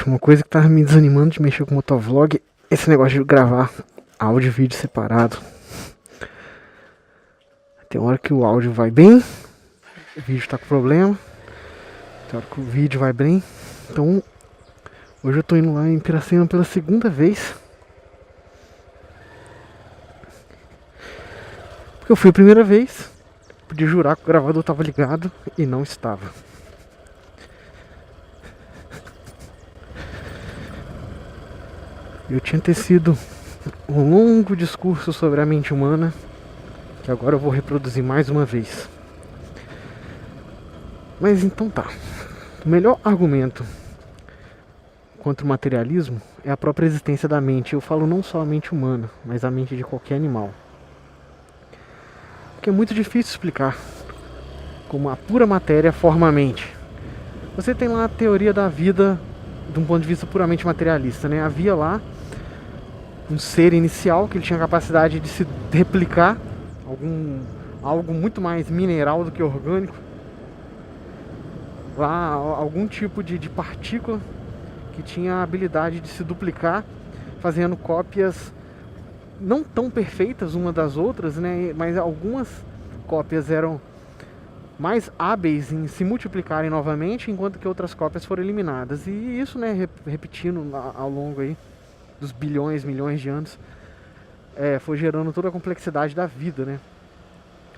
Uma coisa que tava me desanimando de mexer com o motovlog é esse negócio de gravar áudio e vídeo separado. Tem hora que o áudio vai bem, o vídeo tá com problema. Tem hora que o vídeo vai bem. Então, hoje eu tô indo lá em Piracema pela segunda vez. Porque eu fui a primeira vez, podia jurar que o gravador tava ligado e não estava. Eu tinha tecido um longo discurso sobre a mente humana, que agora eu vou reproduzir mais uma vez. Mas então tá. O melhor argumento contra o materialismo é a própria existência da mente. Eu falo não só a mente humana, mas a mente de qualquer animal. Porque é muito difícil explicar como a pura matéria forma a mente. Você tem lá a teoria da vida de um ponto de vista puramente materialista, né? Havia lá um ser inicial que ele tinha a capacidade de se replicar, algo muito mais mineral do que orgânico. Lá algum tipo de partícula que tinha a habilidade de se duplicar, fazendo cópias não tão perfeitas uma das outras, né? Mas algumas cópias eram mais hábeis em se multiplicarem novamente, enquanto que outras cópias foram eliminadas. E isso, né, repetindo ao longo aí dos bilhões, milhões de anos, foi gerando toda a complexidade da vida, né?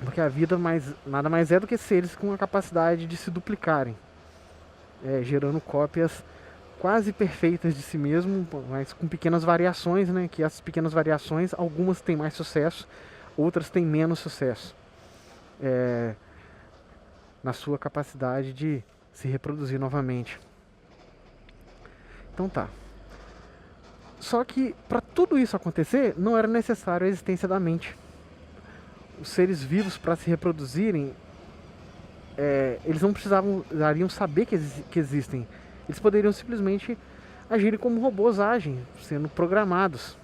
Porque a vida nada mais é do que seres com a capacidade de se duplicarem, gerando cópias quase perfeitas de si mesmo, mas com pequenas variações, né? Que essas pequenas variações, algumas têm mais sucesso, outras têm menos sucesso na sua capacidade de se reproduzir novamente. Então tá. Só que para tudo isso acontecer, não era necessário a existência da mente. Os seres vivos, para se reproduzirem, eles não precisariam saber que existem. Eles poderiam simplesmente agirem como robôs agem, sendo programados.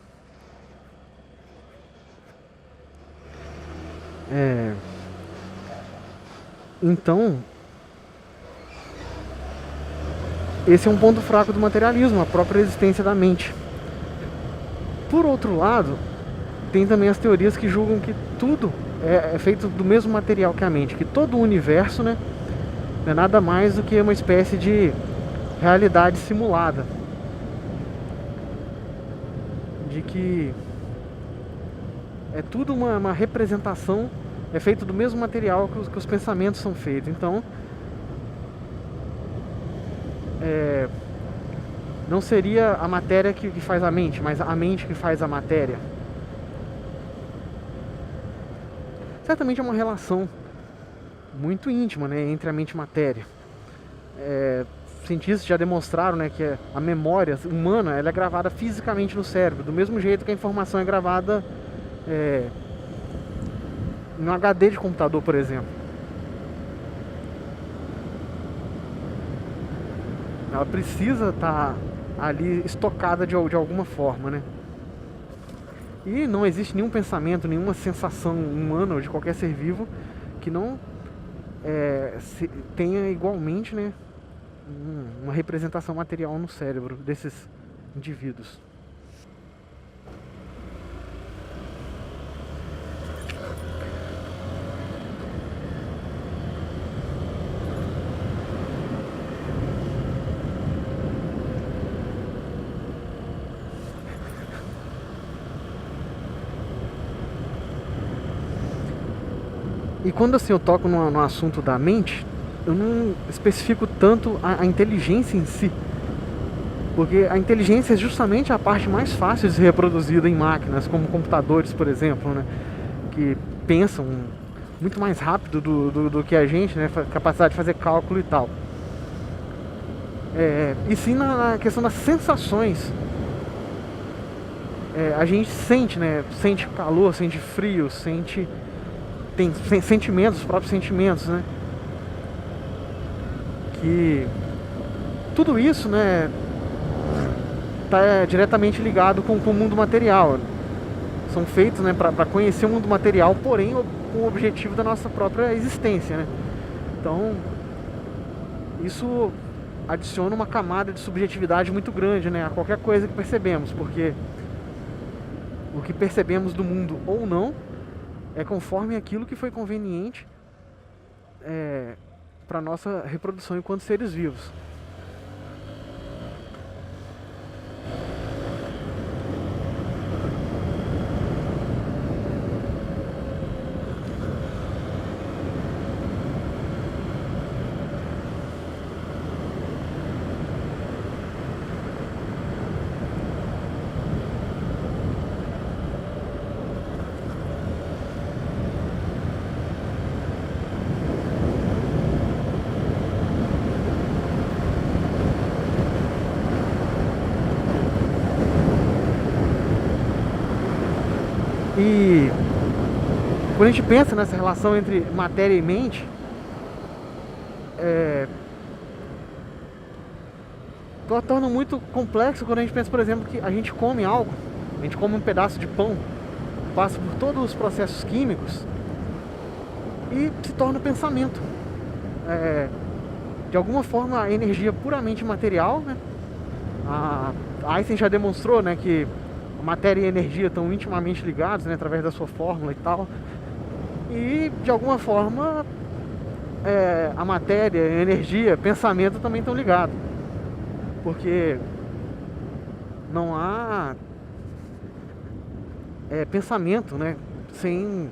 Então, esse é um ponto fraco do materialismo, a própria existência da mente. Por outro lado, tem também as teorias que julgam que tudo é feito do mesmo material que a mente, que todo o universo, né, não é nada mais do que uma espécie de realidade simulada, de que é tudo uma representação, é feito do mesmo material que os pensamentos são feitos. Então, não seria a matéria que faz a mente, mas a mente que faz a matéria. Certamente é uma relação muito íntima, né, entre a mente e a matéria. Cientistas já demonstraram, né, que a memória humana ela é gravada fisicamente no cérebro, do mesmo jeito que a informação é gravada no HD de computador, por exemplo. Ela precisa estar ali estocada de alguma forma, né? E não existe nenhum pensamento, nenhuma sensação humana ou de qualquer ser vivo que não tenha igualmente, né, uma representação material no cérebro desses indivíduos. E quando assim eu toco no assunto da mente, eu não especifico tanto a inteligência em si, porque a inteligência é justamente a parte mais fácil de ser reproduzida em máquinas, como computadores, por exemplo, né, que pensam muito mais rápido do que a gente, né, capacidade de fazer cálculo e tal. E sim na questão das sensações. A gente sente, né, sente calor, sente frio, tem sentimentos, os próprios sentimentos, né? Que tudo isso, né, tá diretamente ligado com o mundo material. São feitos, né, para conhecer o mundo material, porém com o objetivo da nossa própria existência, né? Então, isso adiciona uma camada de subjetividade muito grande, né, a qualquer coisa que percebemos, porque o que percebemos do mundo ou não é conforme aquilo que foi conveniente para nossa reprodução enquanto seres vivos. E quando a gente pensa nessa relação entre matéria e mente, torna muito complexo quando a gente pensa, por exemplo, que a gente come algo, a gente come um pedaço de pão, passa por todos os processos químicos e se torna pensamento. De alguma forma, a energia puramente material, né? A Einstein já demonstrou, né, que a matéria e a energia estão intimamente ligados, né, através da sua fórmula e tal. E de alguma forma a matéria, a energia, pensamento também estão ligados, porque não há pensamento, né, sem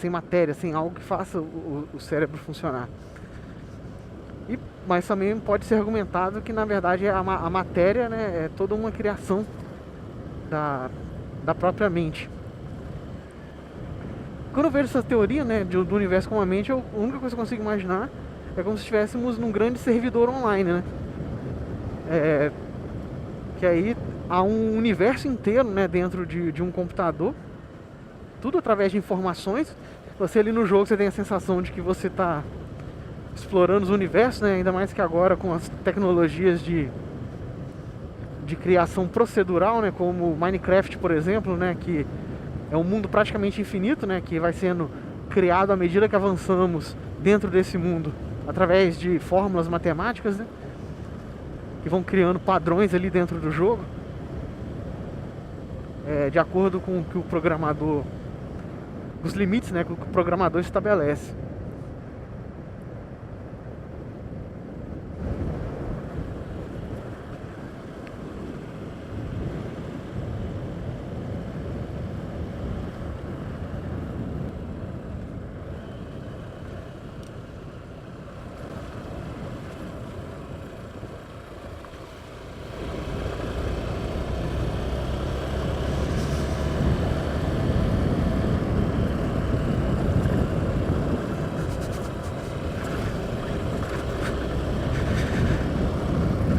matéria, sem algo que faça o cérebro funcionar. Mas também pode ser argumentado que na verdade a matéria, né, é toda uma criação da própria mente. Quando eu vejo essa teoria, né, do universo como a mente, a única coisa que eu consigo imaginar é como se estivéssemos num grande servidor online, né? Que aí há um universo inteiro, né, dentro de um computador, tudo através de informações. Você ali no jogo você tem a sensação de que você está explorando os universos, né? Ainda mais que agora com as tecnologias de criação procedural, né, como Minecraft, por exemplo, né, que é um mundo praticamente infinito, né, que vai sendo criado à medida que avançamos dentro desse mundo, através de fórmulas matemáticas, né, que vão criando padrões ali dentro do jogo, de acordo com o que o programador, os limites, né, que o programador estabelece.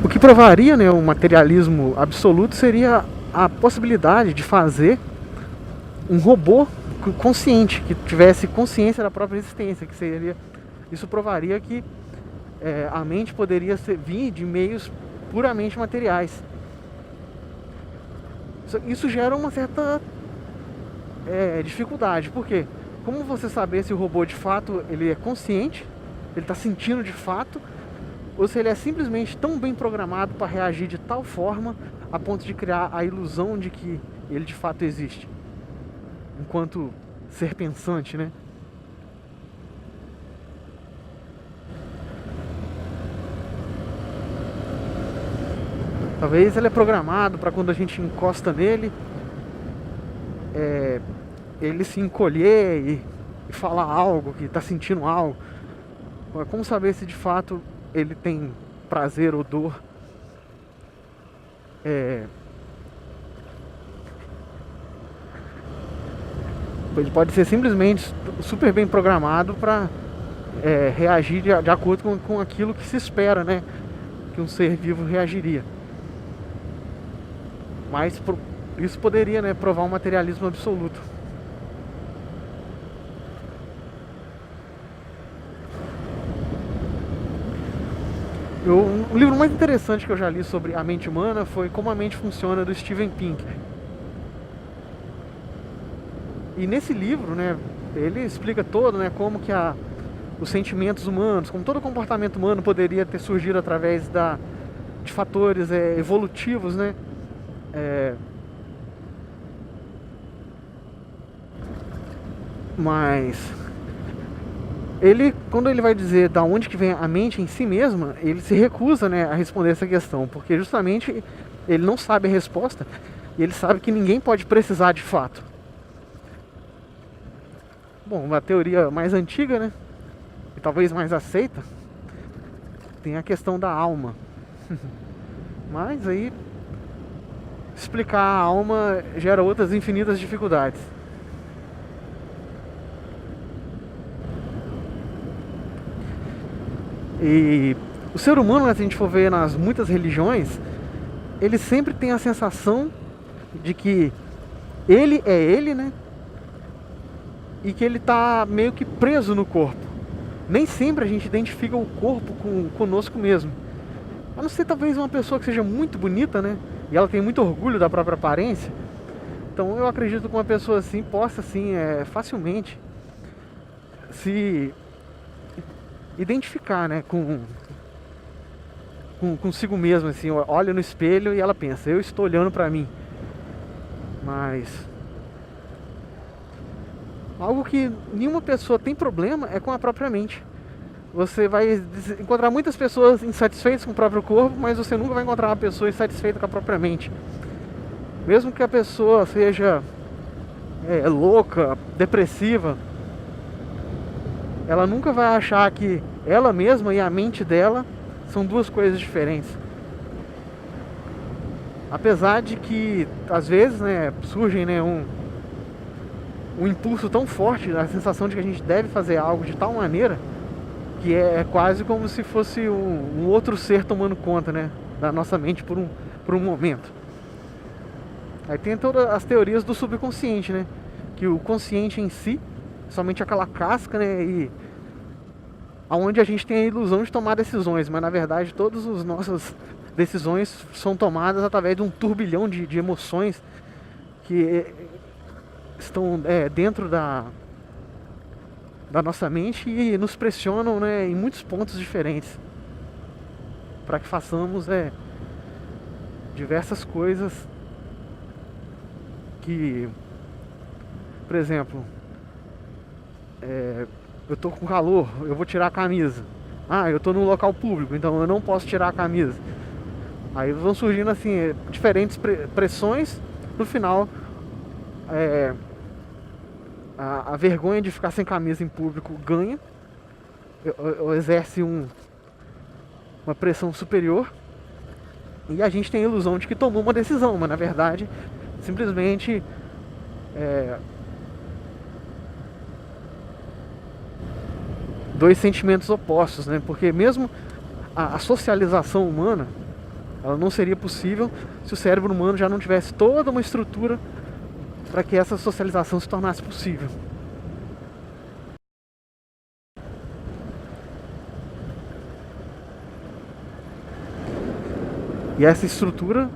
O que provaria, né, o materialismo absoluto seria a possibilidade de fazer um robô consciente, que tivesse consciência da própria existência, que seria, isso provaria que a mente poderia vir de meios puramente materiais. Isso gera uma certa dificuldade, porque como você saber se o robô de fato ele é consciente, ele está sentindo de fato, ou se ele é simplesmente tão bem programado para reagir de tal forma a ponto de criar a ilusão de que ele de fato existe, enquanto ser pensante, né? Talvez ele é programado para quando a gente encosta nele, ele se encolher e falar algo, que está sentindo algo. Como saber se de fato ele tem prazer ou dor? Ele pode ser simplesmente super bem programado para reagir de acordo com aquilo que se espera, né, que um ser vivo reagiria. Mas isso poderia, né, provar um materialismo absoluto. O livro mais interessante que eu já li sobre a mente humana foi Como a Mente Funciona, do Steven Pinker. E nesse livro, né, ele explica todo, né, como que os sentimentos humanos, como todo comportamento humano poderia ter surgido através de fatores evolutivos, né? Mas quando ele vai dizer da onde que vem a mente em si mesma, ele se recusa, né, a responder essa questão, porque justamente ele não sabe a resposta e ele sabe que ninguém pode precisar de fato. Bom, uma teoria mais antiga, né, e talvez mais aceita, tem a questão da alma. Mas aí explicar a alma gera outras infinitas dificuldades. E o ser humano, né, se a gente for ver nas muitas religiões, ele sempre tem a sensação de que ele é ele, né? E que ele está meio que preso no corpo. Nem sempre a gente identifica o corpo conosco mesmo. A não ser talvez uma pessoa que seja muito bonita, né? E ela tem muito orgulho da própria aparência. Então eu acredito que uma pessoa assim possa assim, facilmente se identificar, né, consigo mesmo, assim, olha no espelho e ela pensa, eu estou olhando pra mim. Mas algo que nenhuma pessoa tem problema é com a própria mente. Você vai encontrar muitas pessoas insatisfeitas com o próprio corpo, mas você nunca vai encontrar uma pessoa insatisfeita com a própria mente. Mesmo que a pessoa seja louca, depressiva, ela nunca vai achar que ela mesma e a mente dela são duas coisas diferentes. Apesar de que, às vezes, né, surgem, né, um impulso tão forte, a sensação de que a gente deve fazer algo de tal maneira que é quase como se fosse um outro ser tomando conta, né, da nossa mente por um momento. Aí tem todas as teorias do subconsciente, né, que o consciente em si somente aquela casca, né, e aonde a gente tem a ilusão de tomar decisões, mas na verdade todas as nossas decisões são tomadas através de um turbilhão de emoções que estão dentro da nossa mente e nos pressionam, né, em muitos pontos diferentes para que façamos diversas coisas que, por exemplo, eu tô com calor, eu vou tirar a camisa. Ah, eu tô num local público, então eu não posso tirar a camisa. Aí vão surgindo assim diferentes pressões. No final, a vergonha de ficar sem camisa em público ganha, exerce uma pressão superior, e a gente tem a ilusão de que tomou uma decisão, mas na verdade simplesmente dois sentimentos opostos, né? Porque mesmo a socialização humana, ela não seria possível se o cérebro humano já não tivesse toda uma estrutura para que essa socialização se tornasse possível. E essa estrutura,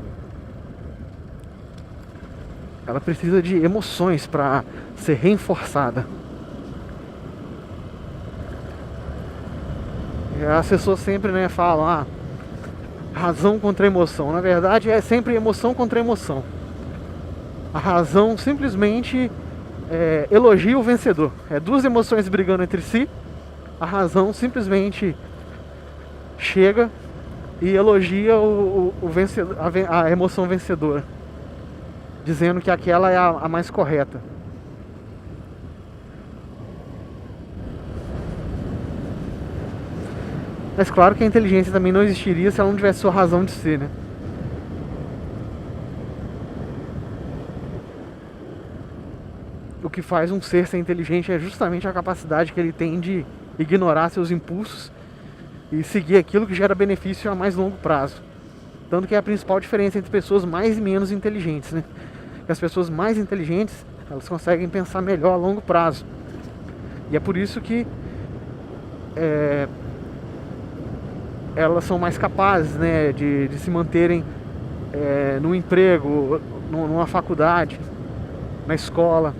ela precisa de emoções para ser reforçada. As pessoas sempre, né, falam razão contra emoção. Na verdade é sempre emoção contra emoção. A razão simplesmente elogia o vencedor. É duas emoções brigando entre si. A razão simplesmente chega e elogia o vencedor, a emoção vencedora, dizendo que aquela é a mais correta. Mas claro que a inteligência também não existiria se ela não tivesse sua razão de ser, né? O que faz um ser ser inteligente é justamente a capacidade que ele tem de ignorar seus impulsos e seguir aquilo que gera benefício a mais longo prazo. Tanto que é a principal diferença entre pessoas mais e menos inteligentes, né? Que as pessoas mais inteligentes, elas conseguem pensar melhor a longo prazo. E é por isso que elas são mais capazes, né, de se manterem no emprego, numa faculdade, na escola.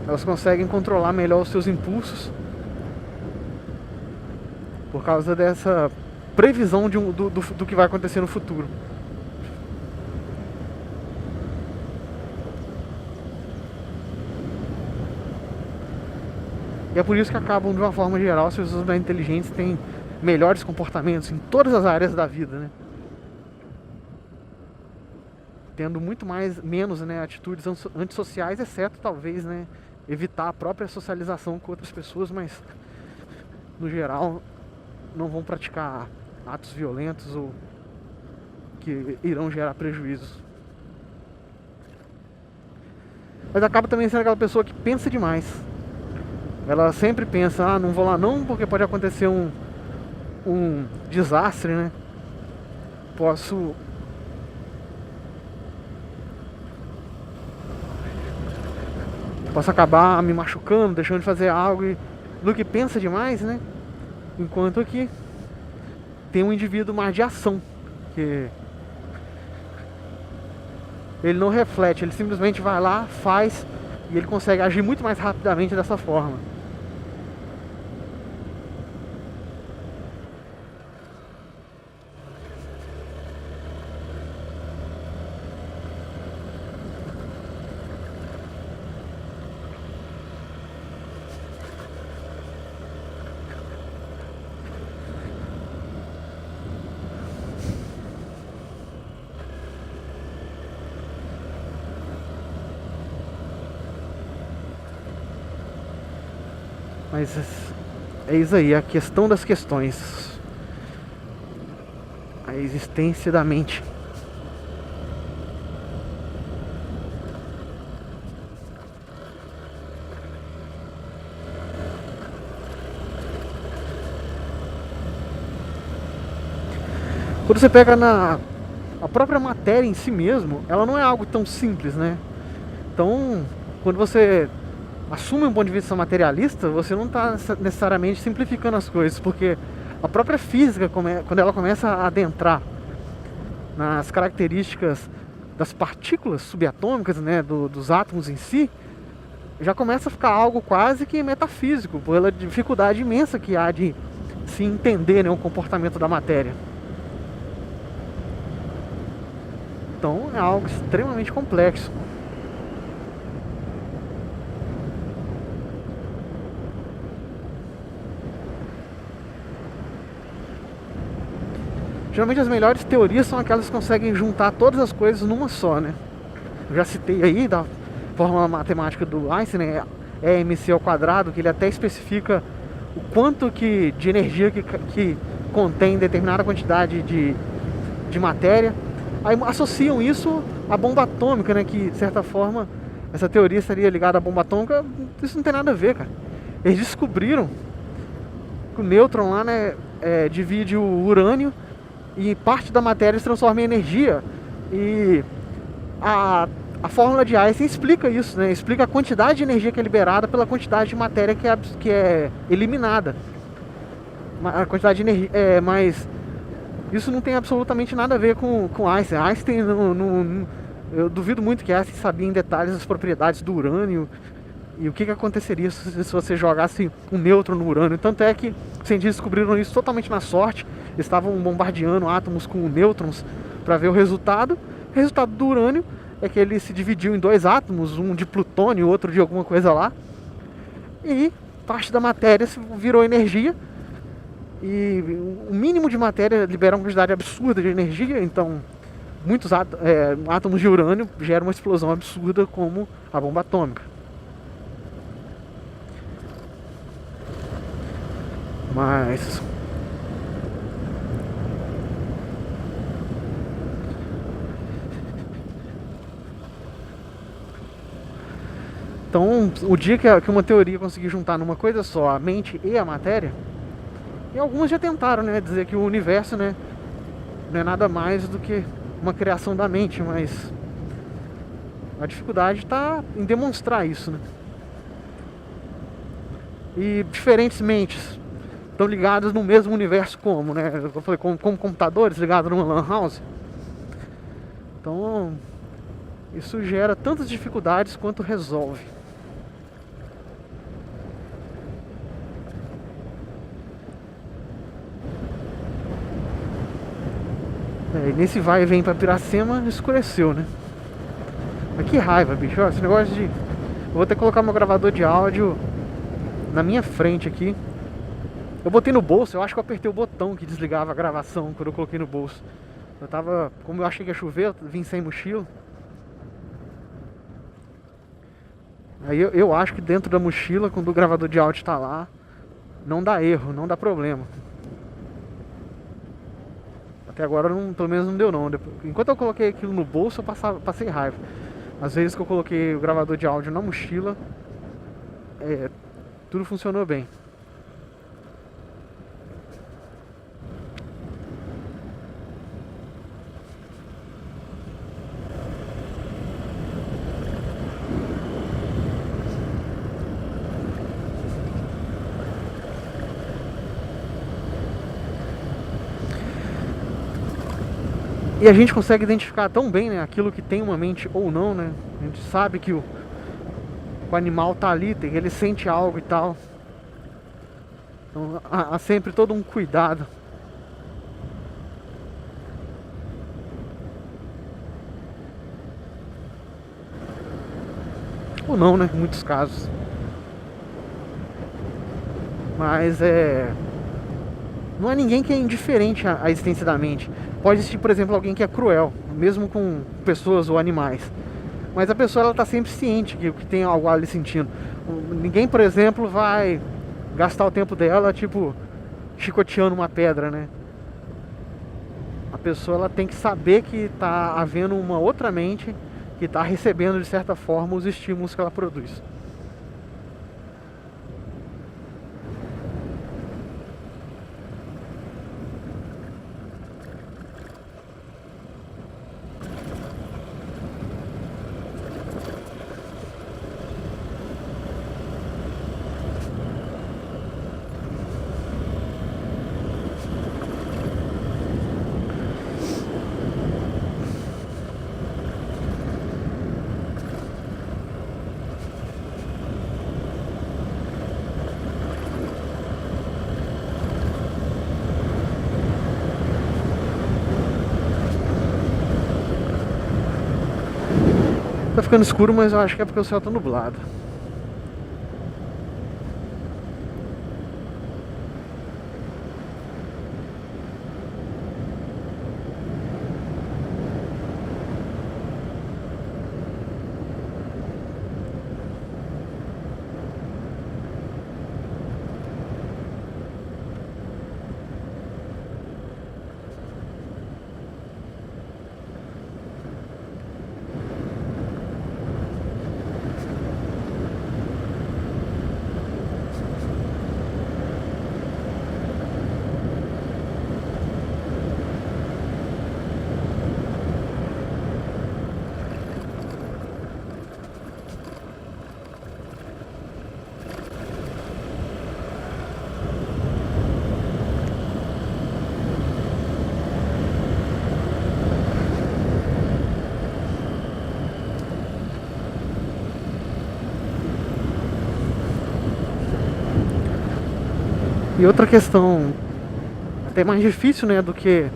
elas conseguem controlar melhor os seus impulsos por causa dessa previsão do que vai acontecer no futuro. E é por isso que acabam, de uma forma geral, as pessoas mais inteligentes têm melhores comportamentos em todas as áreas da vida, né? Tendo muito menos, né, atitudes antissociais, exceto talvez, né, evitar a própria socialização com outras pessoas, mas no geral não vão praticar atos violentos ou que irão gerar prejuízos. Mas acaba também sendo aquela pessoa que pensa demais. Ela sempre pensa, não vou lá não, porque pode acontecer um desastre, né? Posso acabar me machucando, deixando de fazer algo, e do que pensa demais, né? Enquanto que tem um indivíduo mais de ação, que ele não reflete, ele simplesmente vai lá, faz, e ele consegue agir muito mais rapidamente dessa forma. Mas é isso aí, a questão das questões. A existência da mente. Quando você pega a própria matéria em si mesmo, ela não é algo tão simples, né? Então, quando você assume um ponto de vista materialista, você não está necessariamente simplificando as coisas, porque a própria física, quando ela começa a adentrar nas características das partículas subatômicas, né, dos átomos em si, já começa a ficar algo quase que metafísico, pela dificuldade imensa que há de se entender, né, o comportamento da matéria. Então é algo extremamente complexo. Geralmente as melhores teorias são aquelas que conseguem juntar todas as coisas numa só, né? Eu já citei aí da fórmula matemática do Einstein, né? É mc ao quadrado, que ele até especifica o quanto de energia que contém determinada quantidade de matéria. Aí associam isso à bomba atômica, né? Que de certa forma essa teoria estaria ligada à bomba atômica. Isso não tem nada a ver, cara. Eles descobriram que o nêutron lá, né, divide o urânio e parte da matéria se transforma em energia. E a fórmula de Einstein explica isso, né? Explica a quantidade de energia que é liberada pela quantidade de matéria que é eliminada. A quantidade de energia, mas isso não tem absolutamente nada a ver com Einstein. Einstein eu duvido muito que Einstein sabia em detalhes as propriedades do urânio e o que aconteceria se você jogasse um nêutron no urânio. Tanto é que os cientistas descobriram isso totalmente na sorte. Estavam bombardeando átomos com nêutrons para ver o resultado. O resultado do urânio é que ele se dividiu em dois átomos, um de plutônio e outro de alguma coisa lá. E parte da matéria virou energia. E o mínimo de matéria libera uma quantidade absurda de energia. Então muitos átomos de urânio geram uma explosão absurda como a bomba atômica. Mas então, o dia que uma teoria conseguir juntar numa coisa só a mente e a matéria, e alguns já tentaram, né, dizer que o universo, né, não é nada mais do que uma criação da mente, mas a dificuldade está em demonstrar isso, né? E diferentes mentes estão ligadas no mesmo universo como, né? Eu falei, como computadores ligados numa lan house. Então, isso gera tantas dificuldades quanto resolve. E nesse vai e vem pra Piracema, escureceu, né? Mas que raiva, bicho. Ó, esse negócio de... Eu vou ter que colocar meu gravador de áudio na minha frente aqui. Eu botei no bolso, eu acho que eu apertei o botão que desligava a gravação quando eu coloquei no bolso. Eu tava... Como eu achei que ia chover, eu vim sem mochila. Aí eu acho que dentro da mochila, quando o gravador de áudio tá lá, não dá erro, não dá problema. Até agora não, pelo menos não deu não. Enquanto eu coloquei aquilo no bolso, eu passei raiva. Às vezes que eu coloquei o gravador de áudio na mochila, tudo funcionou bem. E a gente consegue identificar tão bem, né, aquilo que tem uma mente ou não, né? A gente sabe que o animal tá ali, ele sente algo e tal. Então há sempre todo um cuidado. Ou não, né? Em muitos casos. Mas não há ninguém que é indiferente à existência da mente. Pode existir, por exemplo, alguém que é cruel, mesmo com pessoas ou animais. Mas a pessoa ela tá sempre ciente que tem algo ali sentindo. Ninguém, por exemplo, vai gastar o tempo dela, tipo, chicoteando uma pedra, né? A pessoa ela tem que saber que tá havendo uma outra mente que tá recebendo, de certa forma, os estímulos que ela produz. Tá ficando escuro, mas eu acho que é porque o céu tá nublado. E outra questão, até mais difícil, né, do que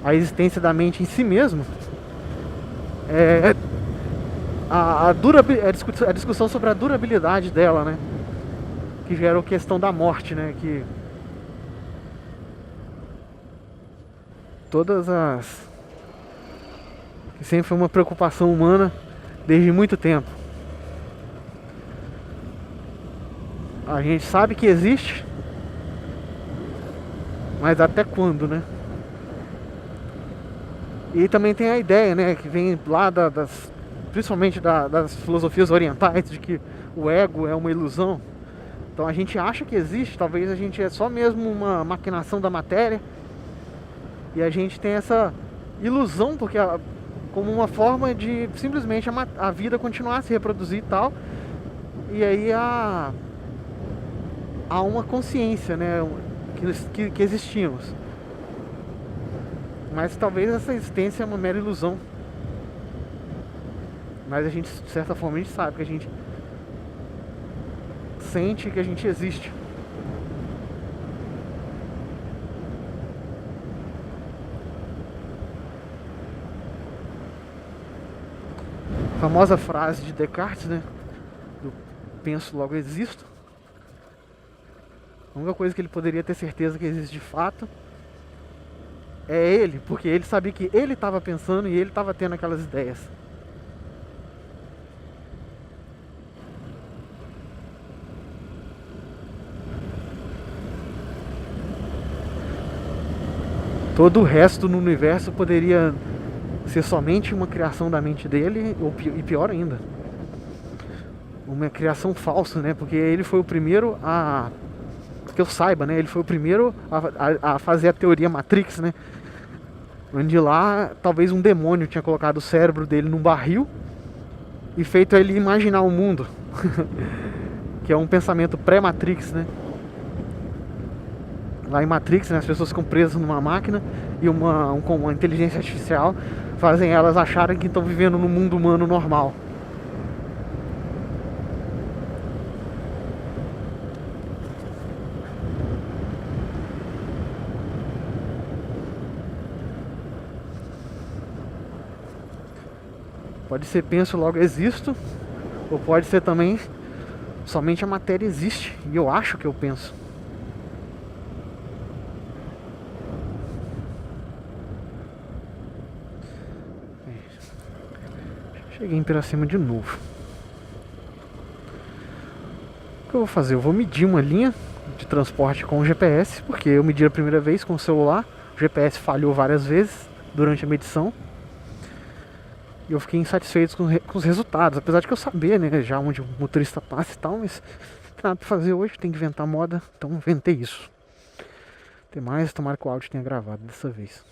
a existência da mente em si mesmo, é a discussão sobre a durabilidade dela, né? Que gera a questão da morte, né? Que que sempre foi uma preocupação humana desde muito tempo. A gente sabe que existe, mas até quando, né? E também tem a ideia, né, que vem lá principalmente das filosofias orientais, de que o ego é uma ilusão. Então a gente acha que existe, talvez a gente é só mesmo uma maquinação da matéria, e a gente tem essa ilusão, porque como uma forma de simplesmente a vida continuar a se reproduzir e tal, e aí há uma consciência, né, que existimos. Mas talvez essa existência é uma mera ilusão. Mas a gente, de certa forma, a gente sabe que a gente sente que a gente existe. famosa frase de Descartes, né? Do penso, logo existo. A única coisa que ele poderia ter certeza que existe de fato é ele, porque ele sabia que ele estava pensando e ele estava tendo aquelas ideias. Todo o resto no universo poderia ser somente uma criação da mente dele, e pior ainda, uma criação falsa, né? Porque ele foi o primeiro a, que eu saiba, né? Ele foi o primeiro a fazer a teoria Matrix, né? Onde lá talvez um demônio tinha colocado o cérebro dele num barril e feito ele imaginar o mundo, que é um pensamento pré-Matrix, né? Lá em Matrix, né, as pessoas ficam presas numa máquina e uma inteligência artificial fazem elas acharem que estão vivendo no mundo humano normal. Pode ser penso, logo existo, ou pode ser também somente a matéria existe e eu acho que eu penso. Cheguei em Piracema de novo. O que eu vou fazer? Eu vou medir uma linha de transporte com o GPS, porque eu medi a primeira vez com o celular, o GPS falhou várias vezes durante a medição. E eu fiquei insatisfeito com os resultados, apesar de que eu saber, né, já onde o motorista passa e tal, mas não tem nada pra fazer hoje, tem que inventar moda, então inventei isso. Até mais, tomara que o áudio tenha gravado dessa vez.